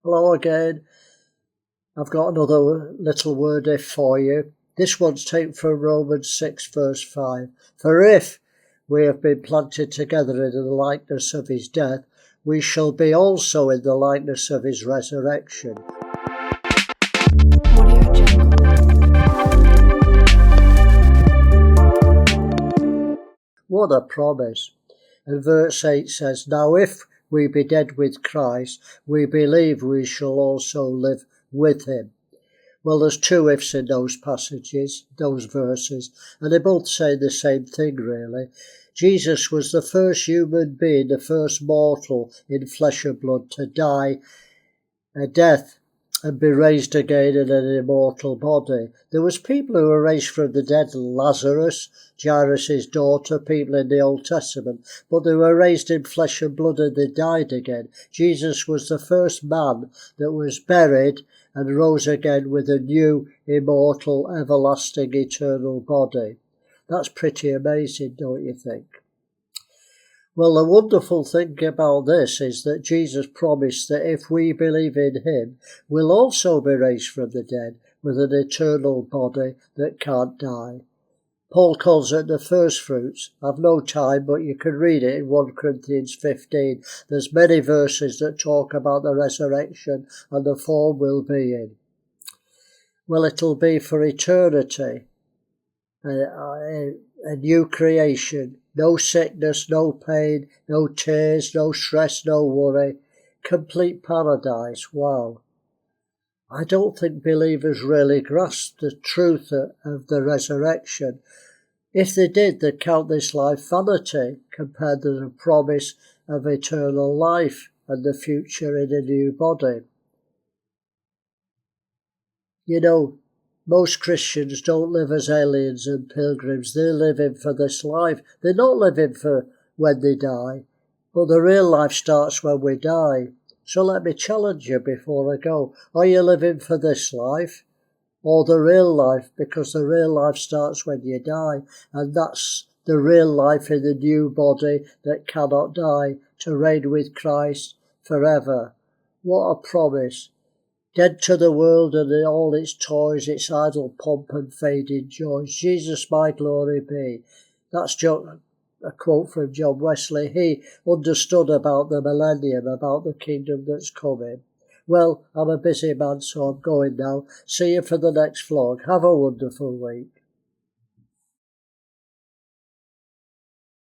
Hello again. I've got another little word if for you. This one's taken from Romans 6 verse 5. For if we have been planted together in the likeness of his death, we shall be also in the likeness of his resurrection. Audio Jungle. What a promise. And verse 8 says, Now if we be dead with Christ, we believe we shall also live with him. Well, there's two ifs in those passages, those verses, and they both say the same thing, really. Jesus was the first human being, the first mortal in flesh and blood to die a death and be raised again in an immortal body. There was people who were raised from the dead, Lazarus, Jairus' daughter, people in the Old Testament, but they were raised in flesh and blood and they died again. Jesus was the first man that was buried and rose again with a new, immortal, everlasting, eternal body. That's pretty amazing, don't you think? Well, the wonderful thing about this is that Jesus promised that if we believe in him, we'll also be raised from the dead with an eternal body that can't die. Paul calls it the first fruits. I've no time, but you can read it in 1 Corinthians 15. There's many verses that talk about the resurrection and the form we'll be in. Well, it'll be for eternity, a new creation. No sickness, no pain, no tears, no stress, no worry. Complete paradise. Wow. I don't think believers really grasp the truth of the resurrection. If they did, they'd count this life vanity compared to the promise of eternal life and the future in a new body. You know, most Christians don't live as aliens and pilgrims. They're living for this life. They're not living for when they die. But the real life starts when we die. So let me challenge you before I go. Are you living for this life or the real life? Because the real life starts when you die. And that's the real life in the new body that cannot die, to reign with Christ forever. What a promise. Dead to the world and all its toys, its idle pomp and faded joys. Jesus, my glory be. That's a quote from John Wesley. He understood about the millennium, about the kingdom that's coming. Well, I'm a busy man, so I'm going now. See you for the next vlog. Have a wonderful week.